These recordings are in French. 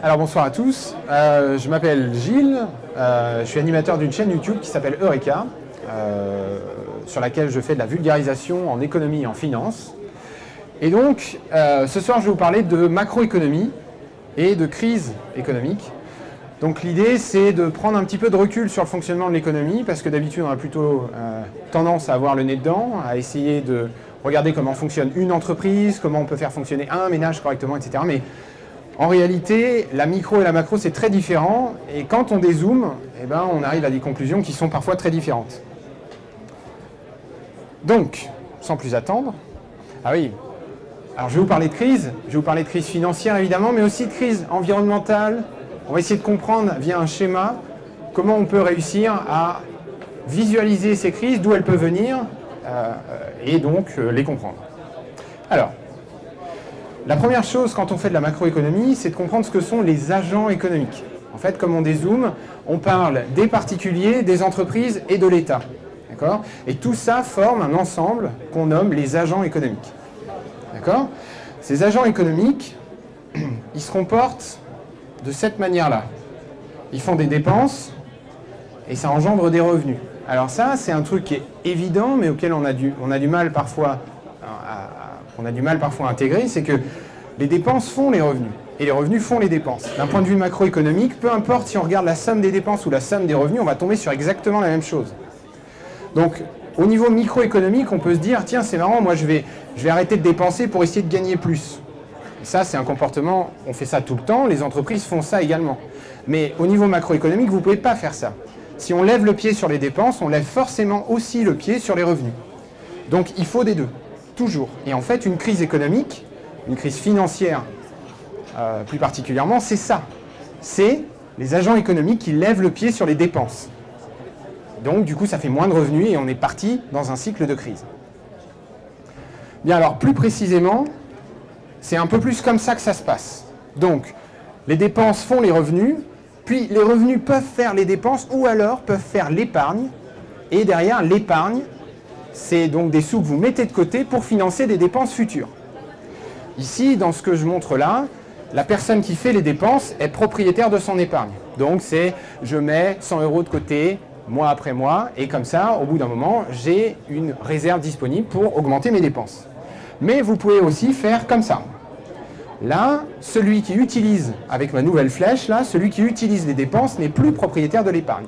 Alors bonsoir à tous, je m'appelle Gilles, je suis animateur d'une chaîne YouTube qui s'appelle Eureka, sur laquelle je fais de la vulgarisation en économie et en finance. Et donc, ce soir je vais vous parler de macroéconomie et de crise économique. Donc l'idée c'est de prendre un petit peu de recul sur le fonctionnement de l'économie, parce que d'habitude on a plutôt tendance à avoir le nez dedans, à essayer de regarder comment fonctionne une entreprise, comment on peut faire fonctionner un ménage correctement, etc. Mais en réalité, la micro et la macro, c'est très différent. Et quand on dézoome, eh ben, on arrive à des conclusions qui sont parfois très différentes. Donc, sans plus attendre... Ah oui, alors je vais vous parler de crise. Je vais vous parler de crise financière, évidemment, mais aussi de crise environnementale. On va essayer de comprendre, via un schéma, comment on peut réussir à visualiser ces crises, d'où elles peuvent venir, et donc les comprendre. Alors, la première chose quand on fait de la macroéconomie, c'est de comprendre ce que sont les agents économiques. En fait, comme on dézoome, on parle des particuliers, des entreprises et de l'État. D'accord ? Et tout ça forme un ensemble qu'on nomme les agents économiques. D'accord ? Ces agents économiques, ils se comportent de cette manière-là. Ils font des dépenses et ça engendre des revenus. Alors ça, c'est un truc qui est évident, mais auquel on a du mal parfois à intégrer, c'est que les dépenses font les revenus, et les revenus font les dépenses. D'un point de vue macroéconomique, peu importe si on regarde la somme des dépenses ou la somme des revenus, on va tomber sur exactement la même chose. Donc, au niveau microéconomique, on peut se dire, tiens, c'est marrant, moi je vais arrêter de dépenser pour essayer de gagner plus. Et ça, c'est un comportement, on fait ça tout le temps, les entreprises font ça également. Mais au niveau macroéconomique, vous ne pouvez pas faire ça. Si on lève le pied sur les dépenses, on lève forcément aussi le pied sur les revenus. Donc, il faut des deux. Toujours. Et en fait, une crise économique, une crise financière plus particulièrement, c'est ça. C'est les agents économiques qui lèvent le pied sur les dépenses. Donc, du coup, ça fait moins de revenus et on est parti dans un cycle de crise. Bien, alors, plus précisément, c'est un peu plus comme ça que ça se passe. Donc, les dépenses font les revenus, puis les revenus peuvent faire les dépenses ou alors peuvent faire l'épargne. Et derrière, l'épargne, c'est donc des sous que vous mettez de côté pour financer des dépenses futures. Ici, dans ce que je montre là, la personne qui fait les dépenses est propriétaire de son épargne. Donc c'est, je mets 100 € de côté, mois après mois, et comme ça, au bout d'un moment, j'ai une réserve disponible pour augmenter mes dépenses. Mais vous pouvez aussi faire comme ça. Là, celui qui utilise, avec ma nouvelle flèche, là, celui qui utilise les dépenses n'est plus propriétaire de l'épargne.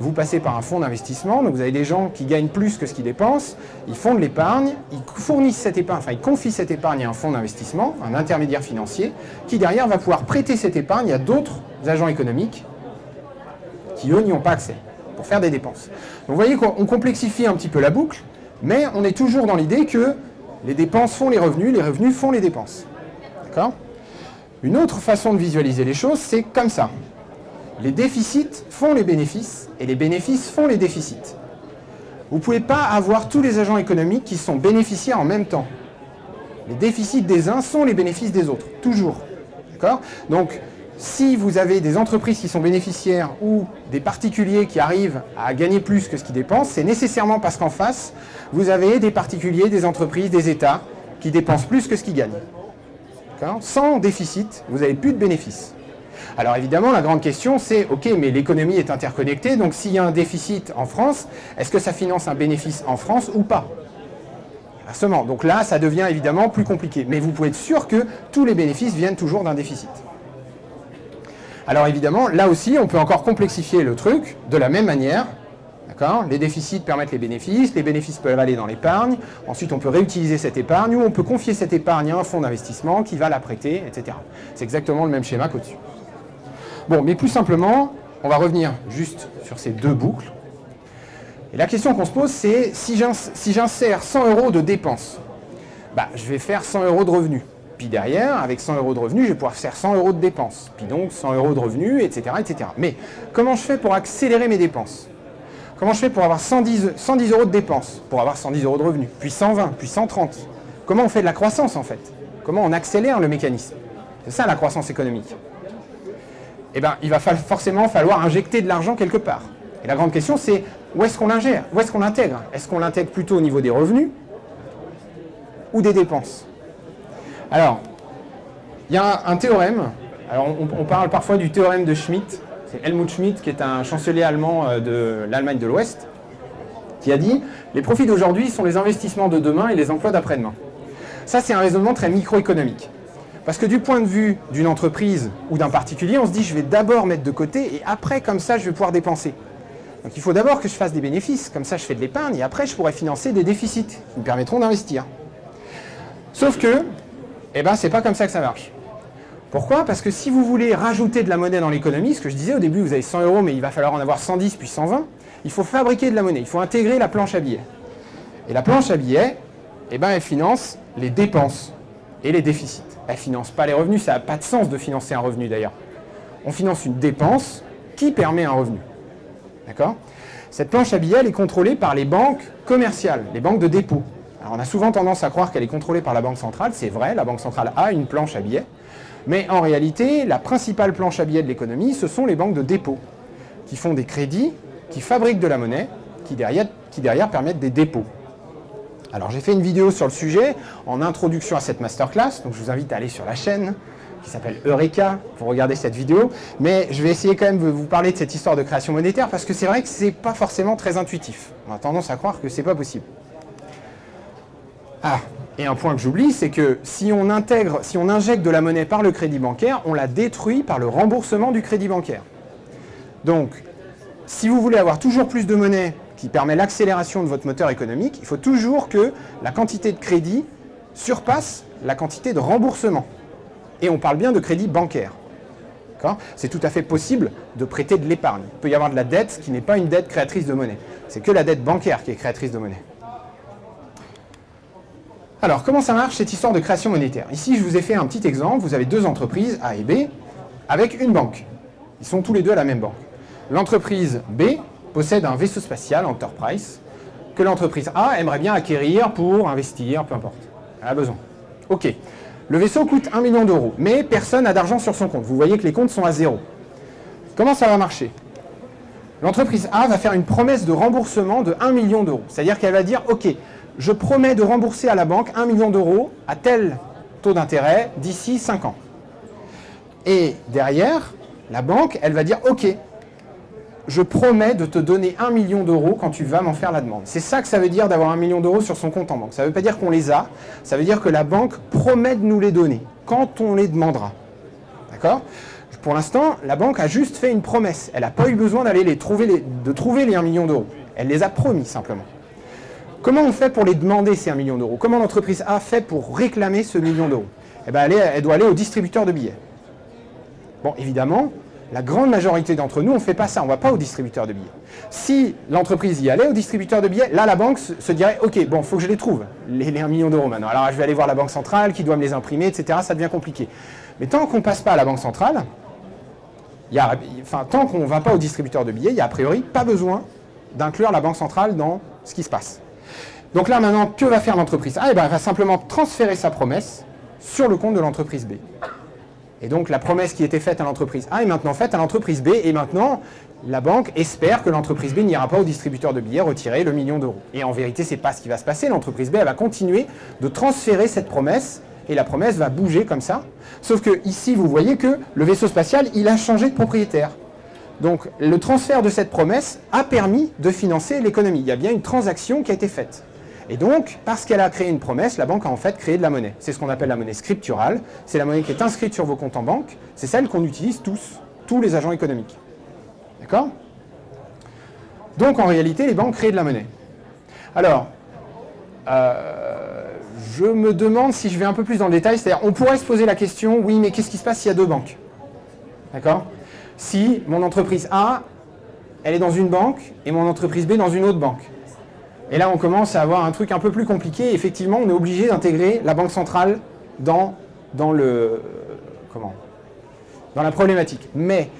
Vous passez par un fonds d'investissement, donc vous avez des gens qui gagnent plus que ce qu'ils dépensent, ils font de l'épargne, ils fournissent cette épargne, enfin ils confient cette épargne à un fonds d'investissement, un intermédiaire financier, qui derrière va pouvoir prêter cette épargne à d'autres agents économiques qui eux n'y ont pas accès, pour faire des dépenses. Donc vous voyez qu'on complexifie un petit peu la boucle, mais on est toujours dans l'idée que les dépenses font les revenus font les dépenses. D'accord ? Une autre façon de visualiser les choses, c'est comme ça. Les déficits font les bénéfices et les bénéfices font les déficits. Vous ne pouvez pas avoir tous les agents économiques qui sont bénéficiaires en même temps. Les déficits des uns sont les bénéfices des autres, toujours. D'accord ? Donc, si vous avez des entreprises qui sont bénéficiaires ou des particuliers qui arrivent à gagner plus que ce qu'ils dépensent, c'est nécessairement parce qu'en face, vous avez des particuliers, des entreprises, des États qui dépensent plus que ce qu'ils gagnent. D'accord ? Sans déficit, vous n'avez plus de bénéfices. Alors évidemment, la grande question, c'est, ok, mais l'économie est interconnectée, donc s'il y a un déficit en France, est-ce que ça finance un bénéfice en France ou pas ? Inversement. Donc là, ça devient évidemment plus compliqué. Mais vous pouvez être sûr que tous les bénéfices viennent toujours d'un déficit. Alors évidemment, là aussi, on peut encore complexifier le truc de la même manière. D'accord ? Les déficits permettent les bénéfices peuvent aller dans l'épargne, ensuite on peut réutiliser cette épargne, ou on peut confier cette épargne à un fonds d'investissement qui va la prêter, etc. C'est exactement le même schéma qu'au-dessus. Bon, mais plus simplement, on va revenir juste sur ces deux boucles. Et la question qu'on se pose, c'est si j'insère 100 € de dépenses, je vais faire 100 € de revenus. Puis derrière, avec 100 € de revenus, je vais pouvoir faire 100 € de dépenses. Puis donc 100 € de revenus, etc., etc. Mais comment je fais pour accélérer mes dépenses ? Comment je fais pour avoir 110 € de dépenses, pour avoir 110 € de revenus, puis 120, puis 130 ? Comment on fait de la croissance, en fait ? Comment on accélère le mécanisme ? C'est ça, la croissance économique. Eh bien, il va forcément falloir injecter de l'argent quelque part. Et la grande question, c'est où est-ce qu'on l'ingère ? Où est-ce qu'on l'intègre ? Est-ce qu'on l'intègre plutôt au niveau des revenus ou des dépenses ? Alors, il y a un théorème Alors on parle parfois du théorème de Schmitt. C'est Helmut Schmitt, qui est un chancelier allemand de l'Allemagne de l'Ouest, qui a dit « Les profits d'aujourd'hui sont les investissements de demain et les emplois d'après-demain ». Ça, c'est un raisonnement très microéconomique. Parce que du point de vue d'une entreprise ou d'un particulier, on se dit « Je vais d'abord mettre de côté et après, comme ça, je vais pouvoir dépenser ». Donc il faut d'abord que je fasse des bénéfices, comme ça je fais de l'épargne, et après je pourrai financer des déficits qui me permettront d'investir. Sauf que, eh ben, c'est pas comme ça que ça marche. Pourquoi? Parce que si vous voulez rajouter de la monnaie dans l'économie, ce que je disais au début, vous avez 100 €, mais il va falloir en avoir 110 puis 120, il faut fabriquer de la monnaie, il faut intégrer la planche à billets. Et la planche à billets, eh ben, elle finance les dépenses et les déficits. Elle ne finance pas les revenus, ça n'a pas de sens de financer un revenu d'ailleurs. On finance une dépense qui permet un revenu. D'accord? Cette planche à billets, elle est contrôlée par les banques commerciales, les banques de dépôt. Alors on a souvent tendance à croire qu'elle est contrôlée par la Banque centrale, c'est vrai, la Banque centrale a une planche à billets, mais en réalité, la principale planche à billets de l'économie, ce sont les banques de dépôt, qui font des crédits, qui fabriquent de la monnaie, qui derrière permettent des dépôts. Alors j'ai fait une vidéo sur le sujet, en introduction à cette masterclass, donc je vous invite à aller sur la chaîne, qui s'appelle Eureka, pour regarder cette vidéo, mais je vais essayer quand même de vous parler de cette histoire de création monétaire, parce que c'est vrai que c'est pas forcément très intuitif. On a tendance à croire que c'est pas possible. Ah, et un point que j'oublie, c'est que si on injecte de la monnaie par le crédit bancaire, on la détruit par le remboursement du crédit bancaire. Donc, si vous voulez avoir toujours plus de monnaie qui permet l'accélération de votre moteur économique, il faut toujours que la quantité de crédit surpasse la quantité de remboursement. Et on parle bien de crédit bancaire. C'est tout à fait possible de prêter de l'épargne. Il peut y avoir de la dette qui n'est pas une dette créatrice de monnaie. C'est que la dette bancaire qui est créatrice de monnaie. Alors, comment ça marche cette histoire de création monétaire? Ici, je vous ai fait un petit exemple. Vous avez deux entreprises, A et B, avec une banque. Ils sont tous les deux à la même banque. L'entreprise B possède un vaisseau spatial, Enterprise, que l'entreprise A aimerait bien acquérir pour investir, peu importe. Elle a besoin. OK. Le vaisseau coûte 1 million d'euros, mais personne n'a d'argent sur son compte. Vous voyez que les comptes sont à zéro. Comment ça va marcher? L'entreprise A va faire une promesse de remboursement de 1 million d'euros. C'est-à-dire qu'elle va dire, OK, je promets de rembourser à la banque 1 million d'euros à tel taux d'intérêt d'ici 5 ans. Et derrière, la banque, elle va dire, OK, je promets de te donner 1 million d'euros quand tu vas m'en faire la demande. C'est ça que ça veut dire d'avoir 1 million d'euros sur son compte en banque. Ça ne veut pas dire qu'on les a, ça veut dire que la banque promet de nous les donner quand on les demandera. D'accord? Pour l'instant, la banque a juste fait une promesse. Elle n'a pas eu besoin d'aller trouver les 1 million d'euros. Elle les a promis simplement. Comment on fait pour les demander ces 1 million d'euros? Comment l'entreprise A fait pour réclamer ce million d'euros? Eh bien, elle doit aller au distributeur de billets. Bon, évidemment, la grande majorité d'entre nous, on ne fait pas ça, on ne va pas au distributeur de billets. Si l'entreprise y allait, au distributeur de billets, là, la banque se dirait, OK, bon, il faut que je les trouve, les 1 million d'euros maintenant. Alors, je vais aller voir la banque centrale qui doit me les imprimer, etc. Ça devient compliqué. Mais tant qu'on ne passe pas à la banque centrale, tant qu'on ne va pas au distributeur de billets, il n'y a a priori pas besoin d'inclure la banque centrale dans ce qui se passe. Donc là, maintenant, que va faire l'entreprise A? Eh bien, elle va simplement transférer sa promesse sur le compte de l'entreprise B. Et donc, la promesse qui était faite à l'entreprise A est maintenant faite à l'entreprise B. Et maintenant, la banque espère que l'entreprise B n'ira pas au distributeur de billets retirer le million d'euros. Et en vérité, ce n'est pas ce qui va se passer. L'entreprise B, elle va continuer de transférer cette promesse. Et la promesse va bouger comme ça. Sauf que ici, vous voyez que le vaisseau spatial, il a changé de propriétaire. Donc, le transfert de cette promesse a permis de financer l'économie. Il y a bien une transaction qui a été faite. Et donc, parce qu'elle a créé une promesse, la banque a en fait créé de la monnaie. C'est ce qu'on appelle la monnaie scripturale. C'est la monnaie qui est inscrite sur vos comptes en banque. C'est celle qu'on utilise tous les agents économiques. D'accord? Donc, en réalité, les banques créent de la monnaie. Alors, je me demande si je vais un peu plus dans le détail. C'est-à-dire, on pourrait se poser la question, oui, mais qu'est-ce qui se passe s'il y a deux banques? D'accord? Si mon entreprise A, elle est dans une banque, et mon entreprise B dans une autre banque. Et là, on commence à avoir un truc un peu plus compliqué. Effectivement, on est obligé d'intégrer la banque centrale dans la problématique. Mais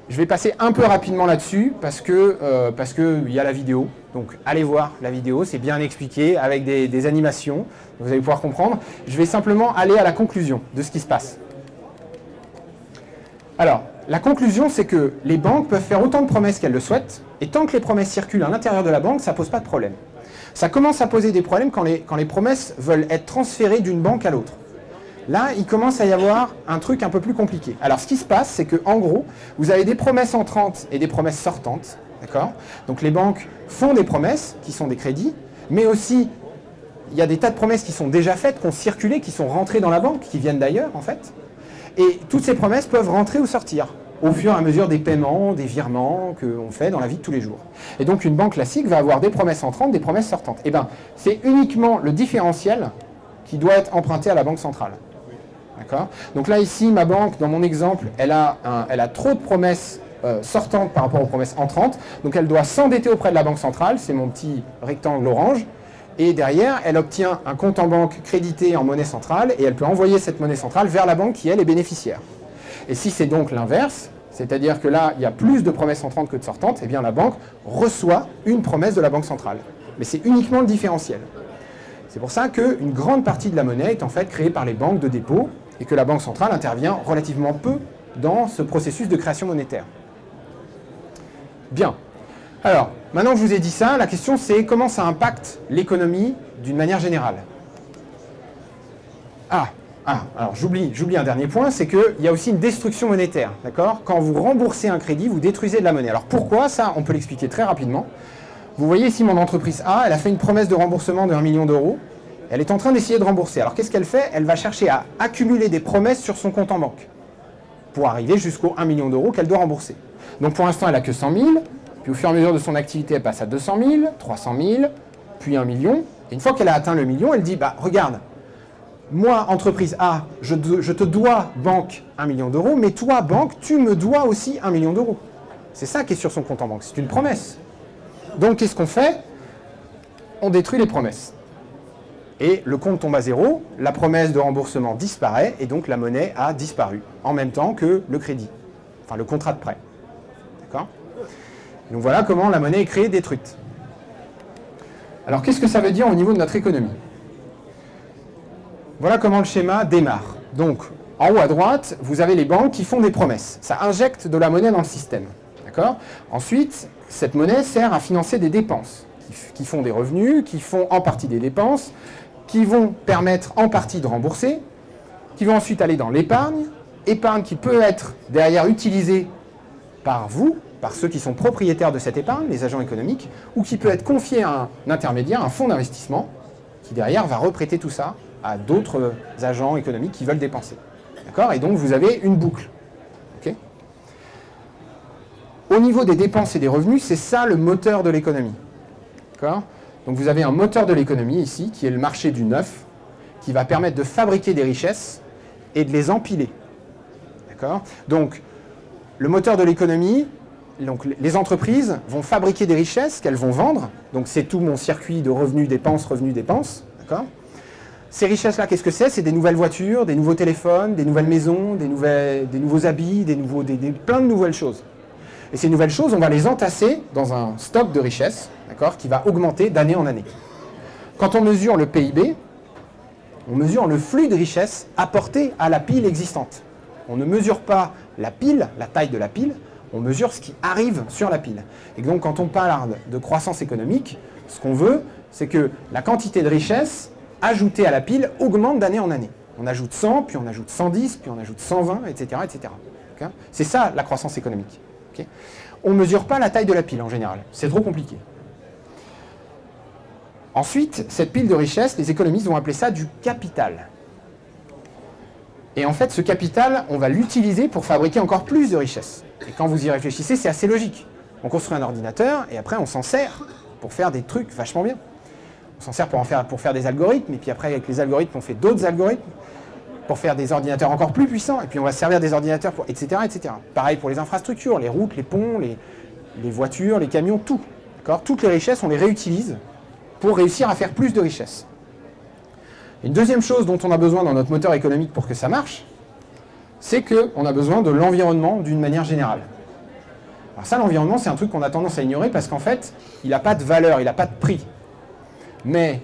je vais passer un peu rapidement là-dessus parce que y a la vidéo. Donc, allez voir la vidéo. C'est bien expliqué avec des animations. Vous allez pouvoir comprendre. Je vais simplement aller à la conclusion de ce qui se passe. Alors, la conclusion, c'est que les banques peuvent faire autant de promesses qu'elles le souhaitent. Et tant que les promesses circulent à l'intérieur de la banque, ça ne pose pas de problème. Ça commence à poser des problèmes quand les promesses veulent être transférées d'une banque à l'autre. Là, il commence à y avoir un truc un peu plus compliqué. Alors, ce qui se passe, c'est qu'en gros, vous avez des promesses entrantes et des promesses sortantes. D'accord ? Donc, les banques font des promesses, qui sont des crédits, mais aussi, il y a des tas de promesses qui sont déjà faites, qui ont circulé, qui sont rentrées dans la banque, qui viennent d'ailleurs, en fait. Et toutes ces promesses peuvent rentrer ou sortir, au fur et à mesure des paiements, des virements qu'on fait dans la vie de tous les jours. Et donc, une banque classique va avoir des promesses entrantes, des promesses sortantes. Eh bien, c'est uniquement le différentiel qui doit être emprunté à la banque centrale. D'accord ? Donc là, ici, ma banque, dans mon exemple, elle a trop de promesses sortantes par rapport aux promesses entrantes. Donc elle doit s'endetter auprès de la banque centrale, c'est mon petit rectangle orange. Et derrière, elle obtient un compte en banque crédité en monnaie centrale et elle peut envoyer cette monnaie centrale vers la banque qui, elle, est bénéficiaire. Et si c'est donc l'inverse, c'est-à-dire que là, il y a plus de promesses entrantes que de sortantes, eh bien la banque reçoit une promesse de la banque centrale. Mais c'est uniquement le différentiel. C'est pour ça qu'une grande partie de la monnaie est en fait créée par les banques de dépôt et que la Banque centrale intervient relativement peu dans ce processus de création monétaire. Bien. Alors, maintenant que je vous ai dit ça, la question c'est comment ça impacte l'économie d'une manière générale. Alors j'oublie un dernier point, c'est qu'il y a aussi une destruction monétaire. D'accord ? Quand vous remboursez un crédit, vous détruisez de la monnaie. Alors pourquoi ça? On peut l'expliquer très rapidement. Vous voyez ici mon entreprise A, elle a fait une promesse de remboursement de 1 million d'euros. Elle est en train d'essayer de rembourser. Alors qu'est-ce qu'elle fait? Elle va chercher à accumuler des promesses sur son compte en banque pour arriver jusqu'aux 1 million d'euros qu'elle doit rembourser. Donc pour l'instant, elle n'a que 100 000. Puis au fur et à mesure de son activité, elle passe à 200 000, 300 000, puis 1 million. Et une fois qu'elle a atteint le million, elle dit, bah regarde, moi, entreprise A, je te dois, banque, 1 million d'euros, mais toi, banque, tu me dois aussi 1 million d'euros. C'est ça qui est sur son compte en banque, c'est une promesse. Donc qu'est-ce qu'on fait? On détruit les promesses. Et le compte tombe à zéro, la promesse de remboursement disparaît, et donc la monnaie a disparu, en même temps que le crédit, enfin le contrat de prêt. D'accord? Donc voilà comment la monnaie est créée, détruite. Alors qu'est-ce que ça veut dire au niveau de notre économie? Voilà comment le schéma démarre. Donc en haut à droite, vous avez les banques qui font des promesses. Ça injecte de la monnaie dans le système. D'accord? Ensuite, cette monnaie sert à financer des dépenses, qui font des revenus, qui font en partie des dépenses, qui vont permettre en partie de rembourser, qui vont ensuite aller dans l'épargne, épargne qui peut être derrière utilisée par vous, par ceux qui sont propriétaires de cette épargne, les agents économiques, ou qui peut être confiée à un intermédiaire, un fonds d'investissement, qui derrière va reprêter tout ça à d'autres agents économiques qui veulent dépenser. D'accord? Et donc vous avez une boucle. Okay? Au niveau des dépenses et des revenus, c'est ça le moteur de l'économie. D'accord? Donc vous avez un moteur de l'économie ici, qui est le marché du neuf, qui va permettre de fabriquer des richesses et de les empiler. D'accord? Donc le moteur de l'économie, donc les entreprises vont fabriquer des richesses qu'elles vont vendre. Donc c'est tout mon circuit de revenus, dépenses, revenus, dépenses. D'accord? Ces richesses-là, qu'est-ce que c'est? C'est des nouvelles voitures, des nouveaux téléphones, des nouvelles maisons, des nouveaux habits, plein de nouvelles choses. Et ces nouvelles choses, on va les entasser dans un stock de richesses, d'accord, qui va augmenter d'année en année. Quand on mesure le PIB, on mesure le flux de richesses apporté à la pile existante. On ne mesure pas la pile, la taille de la pile, on mesure ce qui arrive sur la pile. Et donc quand on parle de croissance économique, ce qu'on veut, c'est que la quantité de richesses ajoutée à la pile augmente d'année en année. On ajoute 100, puis on ajoute 110, puis on ajoute 120, etc. etc. Okay? C'est ça la croissance économique. Okay? On ne mesure pas la taille de la pile en général, c'est trop compliqué. Ensuite, cette pile de richesses, les économistes vont appeler ça du capital. Et en fait, ce capital, on va l'utiliser pour fabriquer encore plus de richesses. Et quand vous y réfléchissez, c'est assez logique. On construit un ordinateur et après on s'en sert pour faire des trucs vachement bien. On s'en sert pour faire des algorithmes, et puis après avec les algorithmes, on fait d'autres algorithmes pour faire des ordinateurs encore plus puissants, et puis on va se servir des ordinateurs pour etc. etc. Pareil pour les infrastructures, les routes, les ponts, les voitures, les camions, tout. Toutes les richesses, on les réutilise pour réussir à faire plus de richesses. Une deuxième chose dont on a besoin dans notre moteur économique pour que ça marche, c'est qu'on a besoin de l'environnement d'une manière générale. Alors ça, l'environnement, c'est un truc qu'on a tendance à ignorer parce qu'en fait, il n'a pas de valeur, il n'a pas de prix. Mais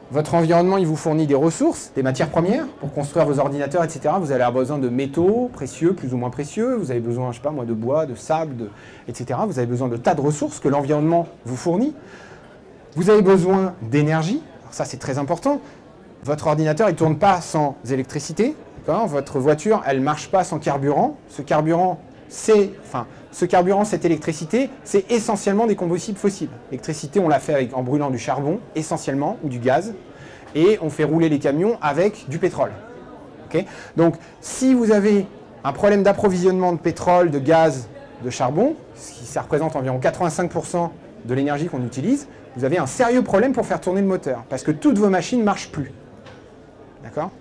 votre environnement, il vous fournit des ressources, des matières premières pour construire vos ordinateurs, etc. Vous allez avoir besoin de métaux précieux, plus ou moins précieux. Vous avez besoin, je sais pas moi, de bois, de sable, etc. Vous avez besoin de tas de ressources que l'environnement vous fournit. Vous avez besoin d'énergie. Alors ça, c'est très important. votre ordinateur, il ne tourne pas sans électricité. Votre voiture, elle ne marche pas sans carburant. Ce carburant, cette électricité, c'est essentiellement des combustibles fossiles. L'électricité, on l'a fait en brûlant du charbon, essentiellement, ou du gaz. Et on fait rouler les camions avec du pétrole. Okay. Donc, si vous avez un problème d'approvisionnement de pétrole, de gaz, de charbon, ça représente environ 85% de l'énergie qu'on utilise, vous avez un sérieux problème pour faire tourner le moteur, parce que toutes vos machines ne marchent plus. D'accord ?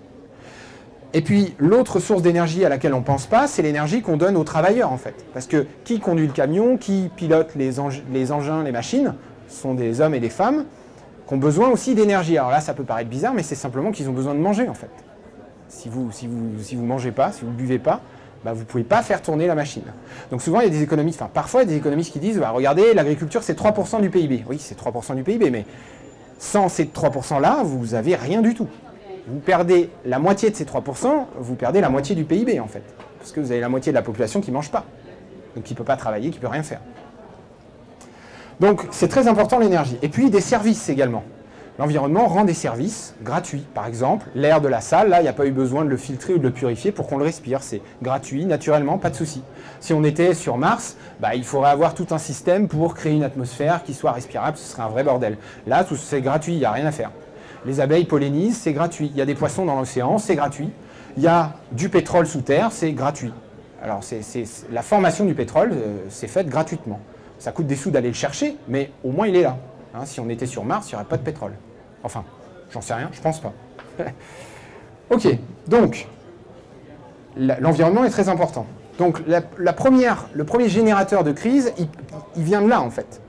Et puis, l'autre source d'énergie à laquelle on ne pense pas, c'est l'énergie qu'on donne aux travailleurs, en fait. Parce que qui conduit le camion, qui pilote les engins, les machines, sont des hommes et des femmes qui ont besoin aussi d'énergie. Alors là, ça peut paraître bizarre, mais c'est simplement qu'ils ont besoin de manger, en fait. Si vous mangez pas, si vous ne buvez pas, bah, vous ne pouvez pas faire tourner la machine. Donc souvent, il y a des économistes, parfois, il y a des économistes qui disent, bah, regardez, l'agriculture, c'est 3% du PIB. Oui, c'est 3% du PIB, mais sans ces 3%-là, vous n'avez rien du tout. Vous perdez la moitié de ces 3%, vous perdez la moitié du PIB, en fait. Parce que vous avez la moitié de la population qui ne mange pas. Donc qui ne peut pas travailler, qui ne peut rien faire. Donc c'est très important l'énergie. Et puis des services également. L'environnement rend des services gratuits. Par exemple, l'air de la salle, là, il n'y a pas eu besoin de le filtrer ou de le purifier pour qu'on le respire. C'est gratuit, naturellement, pas de souci. Si on était sur Mars, bah, il faudrait avoir tout un système pour créer une atmosphère qui soit respirable, ce serait un vrai bordel. Là, c'est gratuit, il n'y a rien à faire. Les abeilles pollinisent, c'est gratuit. Il y a des poissons dans l'océan, c'est gratuit. Il y a du pétrole sous terre, c'est gratuit. Alors, la formation du pétrole, c'est faite gratuitement. Ça coûte des sous d'aller le chercher, mais au moins il est là. Hein, si on était sur Mars, il n'y aurait pas de pétrole. Enfin, j'en sais rien, je pense pas. Ok, donc, l'environnement est très important. Donc, le premier générateur de crise, il vient de là, en fait.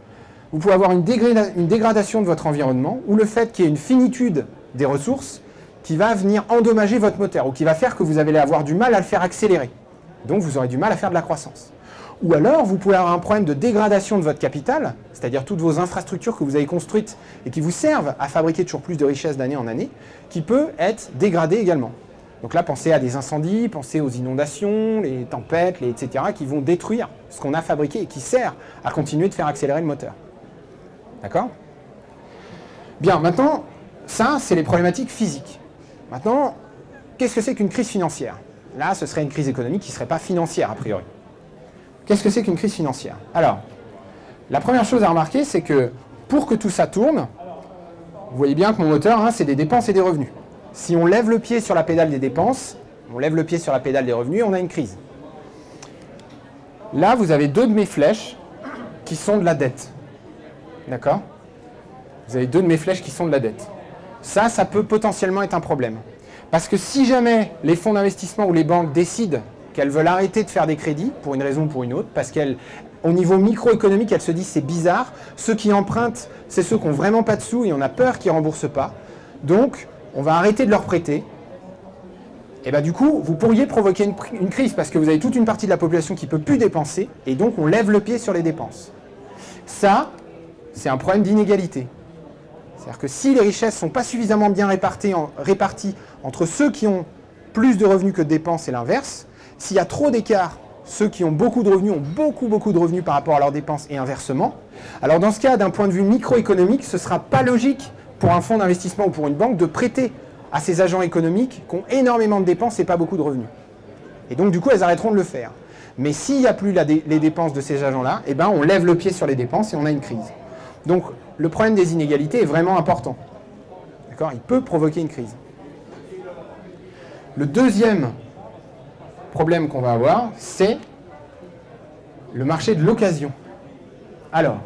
Vous pouvez avoir une dégradation de votre environnement, ou le fait qu'il y ait une finitude des ressources qui va venir endommager votre moteur, ou qui va faire que vous allez avoir du mal à le faire accélérer. Donc, vous aurez du mal à faire de la croissance. Ou alors, vous pouvez avoir un problème de dégradation de votre capital, c'est-à-dire toutes vos infrastructures que vous avez construites et qui vous servent à fabriquer toujours plus de richesses d'année en année, qui peut être dégradée également. Donc là, pensez à des incendies, pensez aux inondations, les tempêtes, etc., qui vont détruire ce qu'on a fabriqué et qui sert à continuer de faire accélérer le moteur. D'accord ? Bien, maintenant, ça, c'est les problématiques physiques. Maintenant, qu'est-ce que c'est qu'une crise financière ? Là, ce serait une crise économique qui ne serait pas financière, a priori. Qu'est-ce que c'est qu'une crise financière? Alors, la première chose à remarquer, c'est que pour que tout ça tourne, vous voyez bien que mon moteur, hein, c'est des dépenses et des revenus. Si on lève le pied sur la pédale des dépenses, on lève le pied sur la pédale des revenus, on a une crise. Là, vous avez deux de mes flèches qui sont de la dette. D'accord? Vous avez deux de mes flèches qui sont de la dette. Ça peut potentiellement être un problème. Parce que si jamais les fonds d'investissement ou les banques décident qu'elles veulent arrêter de faire des crédits, pour une raison ou pour une autre, parce qu'au niveau microéconomique, elles se disent c'est bizarre, ceux qui empruntent, c'est ceux qui n'ont vraiment pas de sous et on a peur qu'ils ne remboursent pas. Donc, on va arrêter de leur prêter. Et bien du coup, vous pourriez provoquer une crise parce que vous avez toute une partie de la population qui ne peut plus dépenser et donc on lève le pied sur les dépenses. Ça, c'est un problème d'inégalité. C'est-à-dire que si les richesses ne sont pas suffisamment bien réparties entre ceux qui ont plus de revenus que de dépenses et l'inverse, s'il y a trop d'écart, ceux qui ont beaucoup de revenus ont beaucoup de revenus par rapport à leurs dépenses et inversement, alors dans ce cas, d'un point de vue microéconomique, ce ne sera pas logique pour un fonds d'investissement ou pour une banque de prêter à ces agents économiques qui ont énormément de dépenses et pas beaucoup de revenus. Et donc du coup, elles arrêteront de le faire. Mais s'il n'y a plus les dépenses de ces agents-là, eh ben, on lève le pied sur les dépenses et on a une crise. Donc le problème des inégalités est vraiment important. D'accord ? Il peut provoquer une crise. Le deuxième problème qu'on va avoir, c'est le marché de l'occasion. Alors,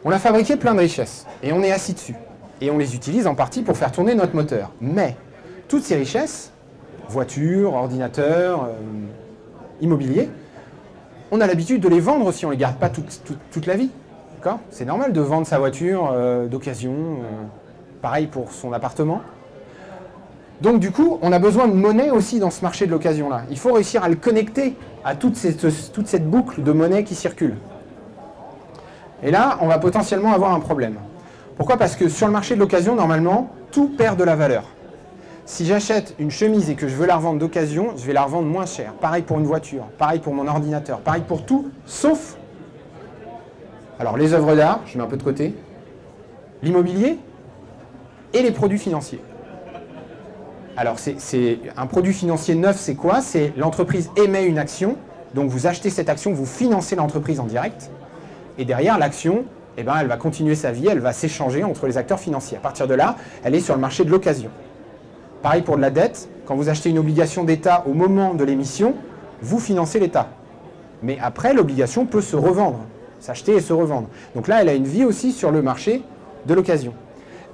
on a fabriqué plein de richesses et on est assis dessus. Et on les utilise en partie pour faire tourner notre moteur. Mais toutes ces richesses, voitures, ordinateurs, immobilier, on a l'habitude de les vendre si on ne les garde pas toute la vie. D'accord ? C'est normal de vendre sa voiture d'occasion, pareil pour son appartement. Donc du coup, on a besoin de monnaie aussi dans ce marché de l'occasion-là. Il faut réussir à le connecter à toute cette boucle de monnaie qui circule. Et là, on va potentiellement avoir un problème. Pourquoi ? Parce que sur le marché de l'occasion, normalement, tout perd de la valeur. Si j'achète une chemise et que je veux la revendre d'occasion, je vais la revendre moins cher. Pareil pour une voiture, pareil pour mon ordinateur, pareil pour tout, sauf... Alors les œuvres d'art, je mets un peu de côté, l'immobilier et les produits financiers. Alors, c'est un produit financier neuf, c'est quoi? C'est l'entreprise émet une action, donc vous achetez cette action, vous financez l'entreprise en direct, et derrière, l'action, eh ben, elle va continuer sa vie, elle va s'échanger entre les acteurs financiers. À partir de là, elle est sur le marché de l'occasion. Pareil pour de la dette, quand vous achetez une obligation d'État au moment de l'émission, vous financez l'État. Mais après, l'obligation peut se revendre, s'acheter et se revendre. Donc là, elle a une vie aussi sur le marché de l'occasion.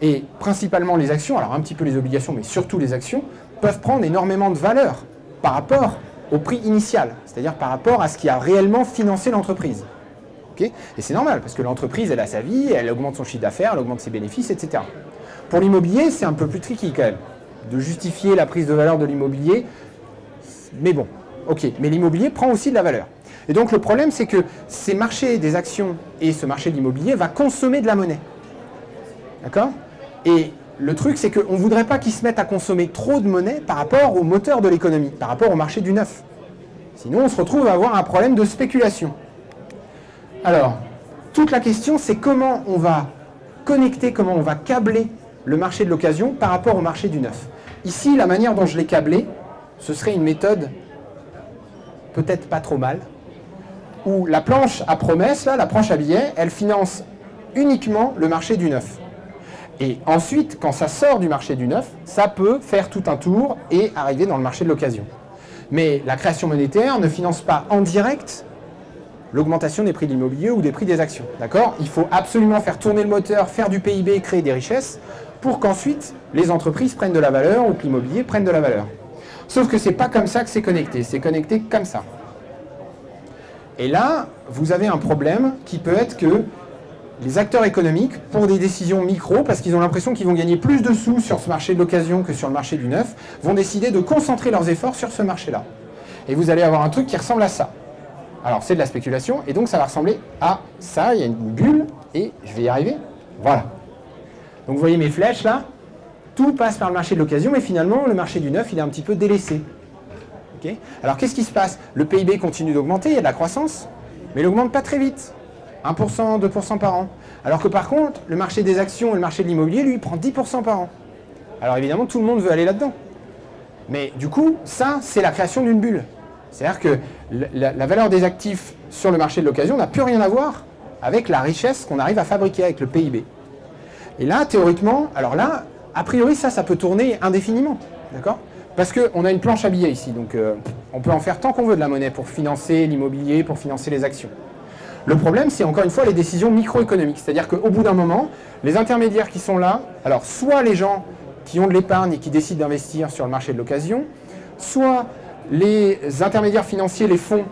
Et principalement les actions, alors un petit peu les obligations, mais surtout les actions, peuvent prendre énormément de valeur par rapport au prix initial, c'est-à-dire par rapport à ce qui a réellement financé l'entreprise. Okay? Et c'est normal, parce que l'entreprise, elle a sa vie, elle augmente son chiffre d'affaires, elle augmente ses bénéfices, etc. Pour l'immobilier, c'est un peu plus tricky quand même, de justifier la prise de valeur de l'immobilier, mais bon, ok. Mais l'immobilier prend aussi de la valeur. Et donc le problème, c'est que ces marchés des actions et ce marché de l'immobilier va consommer de la monnaie. D'accord? Et le truc, c'est qu'on ne voudrait pas qu'ils se mettent à consommer trop de monnaie par rapport au moteur de l'économie, par rapport au marché du neuf. Sinon, on se retrouve à avoir un problème de spéculation. Alors, toute la question, c'est comment on va connecter, comment on va câbler le marché de l'occasion par rapport au marché du neuf. Ici, la manière dont je l'ai câblé, ce serait une méthode peut-être pas trop mal, où la planche à promesse, là, la planche à billets, elle finance uniquement le marché du neuf. Et ensuite, quand ça sort du marché du neuf, ça peut faire tout un tour et arriver dans le marché de l'occasion. Mais la création monétaire ne finance pas en direct l'augmentation des prix de l'immobilier ou des prix des actions. D'accord? Il faut absolument faire tourner le moteur, faire du PIB, créer des richesses, pour qu'ensuite les entreprises prennent de la valeur ou que l'immobilier prenne de la valeur. Sauf que ce n'est pas comme ça que c'est connecté comme ça. Et là, vous avez un problème qui peut être que les acteurs économiques, pour des décisions micro, parce qu'ils ont l'impression qu'ils vont gagner plus de sous sur ce marché de l'occasion que sur le marché du neuf, vont décider de concentrer leurs efforts sur ce marché-là. Et vous allez avoir un truc qui ressemble à ça. Alors, c'est de la spéculation, et donc ça va ressembler à ça. Il y a une bulle, et je vais y arriver. Voilà. Donc, vous voyez mes flèches, là. Tout passe par le marché de l'occasion, mais finalement, le marché du neuf, il est un petit peu délaissé. Okay? Alors, qu'est-ce qui se passe? Le PIB continue d'augmenter, il y a de la croissance, mais il n'augmente pas très vite. 1%, 2% par an. Alors que par contre, le marché des actions et le marché de l'immobilier, lui, prend 10% par an. Alors évidemment, tout le monde veut aller là-dedans. Mais du coup, ça, c'est la création d'une bulle. C'est-à-dire que la valeur des actifs sur le marché de l'occasion n'a plus rien à voir avec la richesse qu'on arrive à fabriquer avec le PIB. Et là, théoriquement, alors là, a priori, ça peut tourner indéfiniment. D'accord? Parce qu'on a une planche à billets ici. Donc on peut en faire tant qu'on veut de la monnaie pour financer l'immobilier, pour financer les actions. Le problème, c'est encore une fois les décisions microéconomiques. C'est-à-dire qu'au bout d'un moment, les intermédiaires qui sont là, alors soit les gens qui ont de l'épargne et qui décident d'investir sur le marché de l'occasion, soit les intermédiaires financiers, les fonds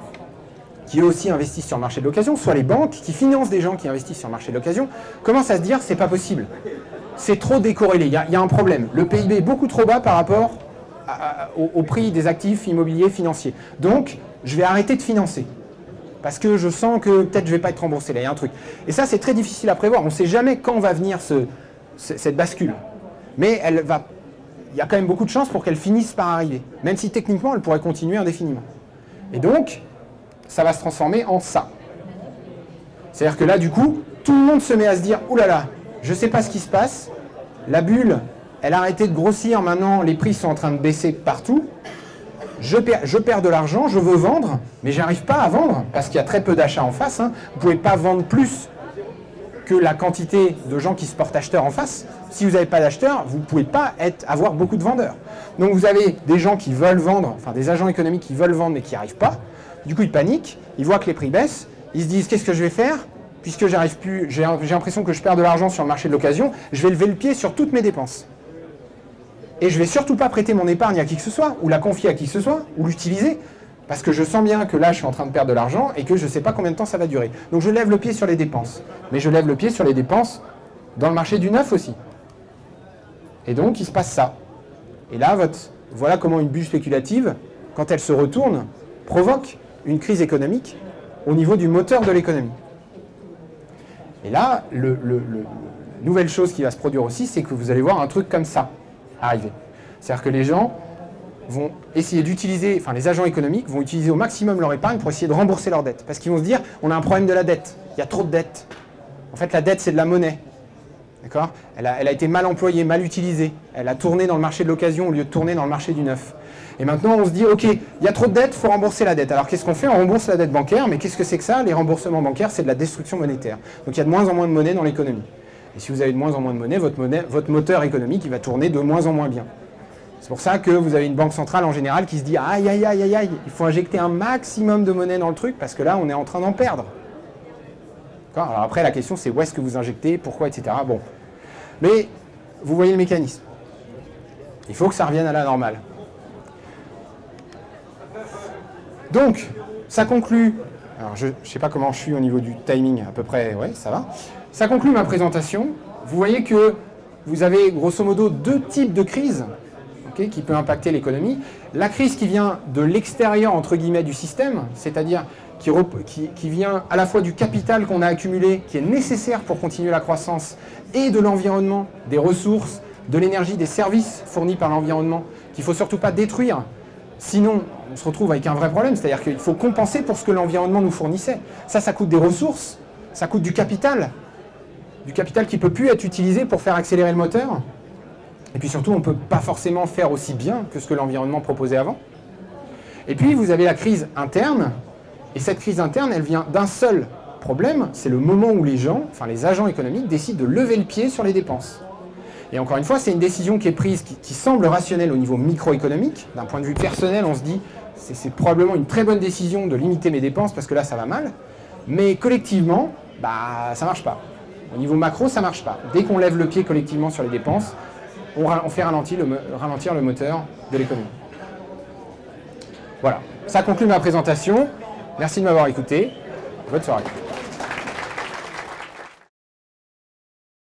qui eux aussi investissent sur le marché de l'occasion, soit les banques qui financent des gens qui investissent sur le marché de l'occasion, commencent à se dire c'est pas possible. C'est trop décorrélé, il y a un problème. Le PIB est beaucoup trop bas par rapport au prix des actifs immobiliers financiers. Donc, je vais arrêter de financer. Parce que je sens que peut-être je ne vais pas être remboursé, là il y a un truc. Et ça c'est très difficile à prévoir, on ne sait jamais quand va venir cette bascule. Mais il y a quand même beaucoup de chances pour qu'elle finisse par arriver, même si techniquement elle pourrait continuer indéfiniment. Et donc, ça va se transformer en ça. C'est-à-dire que là du coup, tout le monde se met à se dire « Ouh là là, je ne sais pas ce qui se passe, la bulle, elle a arrêté de grossir, maintenant les prix sont en train de baisser partout. » Je perds de l'argent, je veux vendre, mais j'arrive pas à vendre parce qu'il y a très peu d'achats en face. Hein. Vous ne pouvez pas vendre plus que la quantité de gens qui se portent acheteurs en face. Si vous n'avez pas d'acheteurs, vous ne pouvez pas avoir beaucoup de vendeurs. Donc vous avez des gens qui veulent vendre, enfin des agents économiques qui veulent vendre mais qui n'y arrivent pas. Du coup ils paniquent, ils voient que les prix baissent, ils se disent qu'est-ce que je vais faire puisque j'arrive plus, j'ai l'impression que je perds de l'argent sur le marché de l'occasion, je vais lever le pied sur toutes mes dépenses. Et je ne vais surtout pas prêter mon épargne à qui que ce soit, ou la confier à qui que ce soit, ou l'utiliser, parce que je sens bien que là, je suis en train de perdre de l'argent et que je ne sais pas combien de temps ça va durer. Donc je lève le pied sur les dépenses. Mais je lève le pied sur les dépenses dans le marché du neuf aussi. Et donc, il se passe ça. Et là, voilà comment une bulle spéculative, quand elle se retourne, provoque une crise économique au niveau du moteur de l'économie. Et là, nouvelle chose qui va se produire aussi, c'est que vous allez voir un truc comme ça arriver. C'est-à-dire que les gens vont essayer d'utiliser, enfin les agents économiques vont utiliser au maximum leur épargne pour essayer de rembourser leur dette. Parce qu'ils vont se dire, on a un problème de la dette, il y a trop de dette. En fait, la dette, c'est de la monnaie. D'accord ? Elle a été mal employée, mal utilisée. Elle a tourné dans le marché de l'occasion au lieu de tourner dans le marché du neuf. Et maintenant, on se dit, OK, il y a trop de dettes, il faut rembourser la dette. Alors, qu'est-ce qu'on fait? On rembourse la dette bancaire, mais qu'est-ce que c'est que ça? Les remboursements bancaires, c'est de la destruction monétaire. Donc, il y a de moins en moins de monnaie dans l'économie. Et si vous avez de moins en moins de monnaie, votre moteur économique, il va tourner de moins en moins bien. C'est pour ça que vous avez une banque centrale en général qui se dit, aïe, aïe, aïe, aïe, aïe, il faut injecter un maximum de monnaie dans le truc, parce que là, on est en train d'en perdre. D'accord? Alors après, la question, c'est où est-ce que vous injectez, pourquoi, etc. Bon. Mais, vous voyez le mécanisme. Il faut que ça revienne à la normale. Donc, ça conclut, alors je ne sais pas comment je suis au niveau du timing, à peu près, ouais, ça va. Ça conclut ma présentation. Vous voyez que vous avez grosso modo deux types de crises okay, qui peuvent impacter l'économie. La crise qui vient de l'extérieur, entre guillemets, du système, c'est-à-dire qui vient à la fois du capital qu'on a accumulé, qui est nécessaire pour continuer la croissance, et de l'environnement, des ressources, de l'énergie, des services fournis par l'environnement, qu'il ne faut surtout pas détruire. Sinon, on se retrouve avec un vrai problème, c'est-à-dire qu'il faut compenser pour ce que l'environnement nous fournissait. Ça coûte des ressources, ça coûte du capital qui ne peut plus être utilisé pour faire accélérer le moteur. Et puis surtout, on ne peut pas forcément faire aussi bien que ce que l'environnement proposait avant. Et puis, vous avez la crise interne, et cette crise interne, elle vient d'un seul problème, c'est le moment où les gens, enfin les agents économiques, décident de lever le pied sur les dépenses. Et encore une fois, c'est une décision qui est prise, qui semble rationnelle au niveau microéconomique. D'un point de vue personnel, on se dit, c'est probablement une très bonne décision de limiter mes dépenses parce que là, ça va mal. Mais collectivement, bah, ça ne marche pas. Au niveau macro, ça ne marche pas. Dès qu'on lève le pied collectivement sur les dépenses, on fait ralentir le moteur de l'économie. Voilà, ça conclut ma présentation. Merci de m'avoir écouté. Bonne soirée.